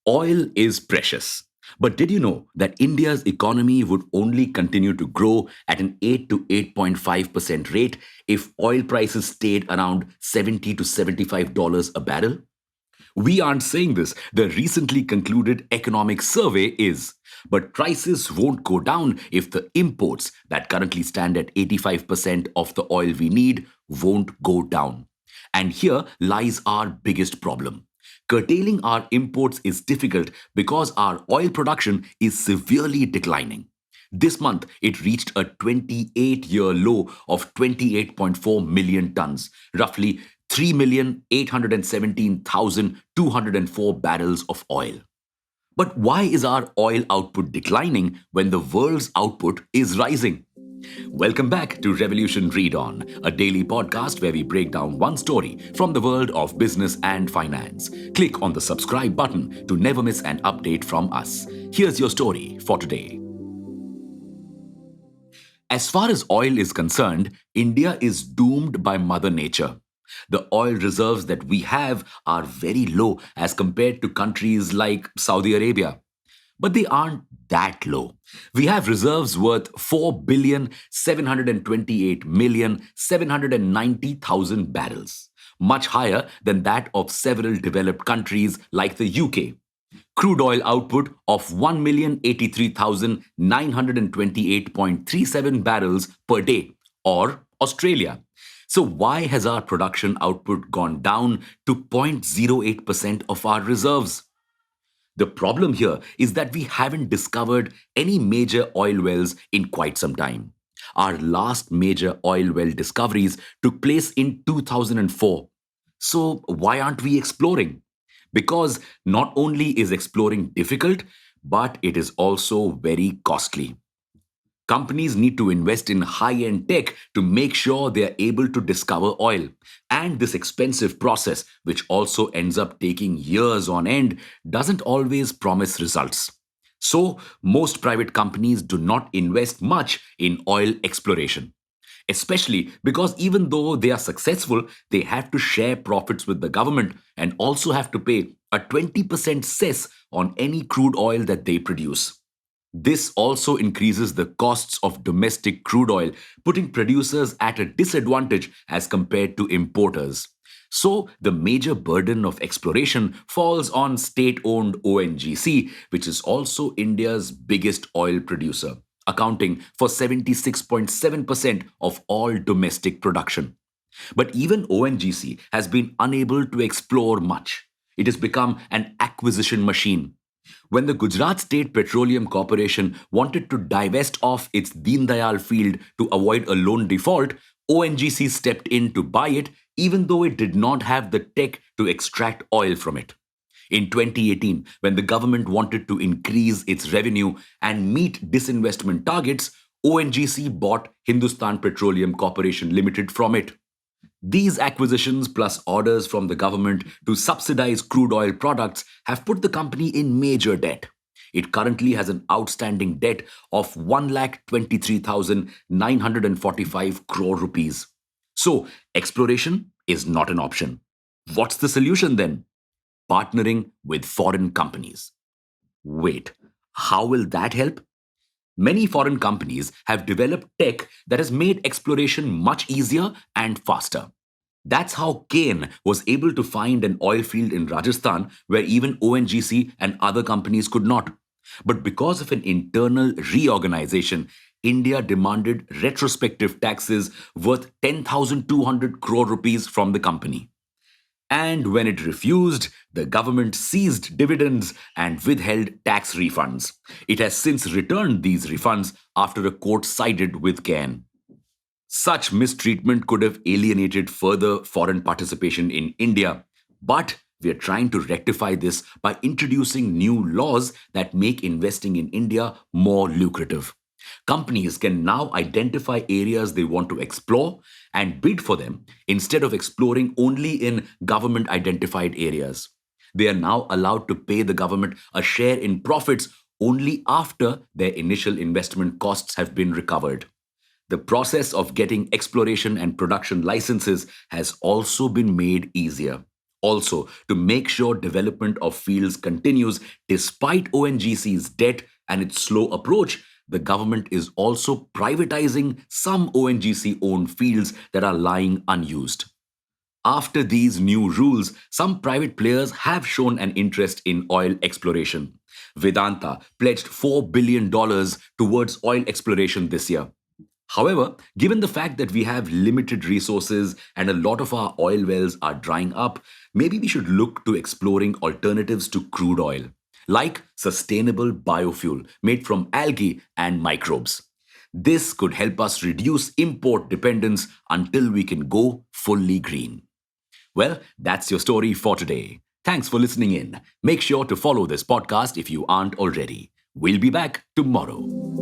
Oil is precious. But did you know that India's economy would only continue to grow at an 8 to 8.5% rate if oil prices stayed around $70 to $75 a barrel? We aren't saying this. The recently concluded economic survey is. But prices won't go down if the imports that currently stand at 85% of the oil we need won't go down. And here lies our biggest problem. Curtailing our imports is difficult because our oil production is severely declining. This month, it reached a 28-year low of 28.4 million tons, roughly 3,817,204 barrels of oil. But why is our oil output declining when the world's output is rising? Welcome back to Revolution Read On, a daily podcast where we break down one story from the world of business and finance. Click on the subscribe button to never miss an update from us. Here's your story for today. As far as oil is concerned, India is doomed by Mother Nature. The oil reserves that we have are very low as compared to countries like Saudi Arabia. But they aren't that low. We have reserves worth 4,728,790,000 barrels, much higher than that of several developed countries like the UK. Crude oil output of 1,083,928.37 barrels per day, or Australia. So, why has our production output gone down to 0.08% of our reserves? The problem here is that we haven't discovered any major oil wells in quite some time. Our last major oil well discoveries took place in 2004. So, why aren't we exploring? Because not only is exploring difficult, but it is also very costly. Companies need to invest in high end tech to make sure they are able to discover oil. And this expensive process, which also ends up taking years on end, doesn't always promise results. So, most private companies do not invest much in oil exploration. Especially because even though they are successful, they have to share profits with the government and also have to pay a 20% cess on any crude oil that they produce. This also increases the costs of domestic crude oil, putting producers at a disadvantage as compared to importers. So, the major burden of exploration falls on state owned ONGC, which is also India's biggest oil producer, accounting for 76.7% of all domestic production. But even ONGC has been unable to explore much. It has become an acquisition machine. When the Gujarat State Petroleum Corporation wanted to divest off its Deen Dayal field to avoid a loan default, ONGC stepped in to buy it even though it did not have the tech to extract oil from it. In 2018, when the government wanted to increase its revenue and meet disinvestment targets, ONGC bought Hindustan Petroleum Corporation Limited from it. These acquisitions, plus orders from the government to subsidize crude oil products, have put the company in major debt. It currently has an outstanding debt of 1,23,945 crore rupees. So, exploration is not an option. What's the solution then? Partnering with foreign companies. Wait, how will that help? Many foreign companies have developed tech that has made exploration much easier and faster. That's how Kane was able to find an oil field in Rajasthan where even ONGC and other companies could not. But because of an internal reorganization, India demanded retrospective taxes worth 10,200 crore rupees from the company. And when it refused, the government seized dividends and withheld tax refunds. It has since returned these refunds after a court sided with Cairn. Such mistreatment could have alienated further foreign participation in India. But we are trying to rectify this by introducing new laws that make investing in India more lucrative. Companies can now identify areas they want to explore and bid for them instead of exploring only in government identified areas. They are now allowed to pay the government a share in profits only after their initial investment costs have been recovered. The process of getting exploration and production licenses has also been made easier. Also, to make sure development of fields continues despite ONGC's debt and its slow approach, the government is also privatizing some ONGC owned fields that are lying unused. After these new rules, some private players have shown an interest in oil exploration. Vedanta pledged $4 billion dollars towards oil exploration this year. However, given the fact that we have limited resources and a lot of our oil wells are drying up, maybe we should look to exploring alternatives to crude oil, like sustainable biofuel made from algae and microbes. This could help us reduce import dependence until we can go fully green. Well, that's your story for today. Thanks for listening in. Make sure to follow this podcast if you aren't already. We'll be back tomorrow.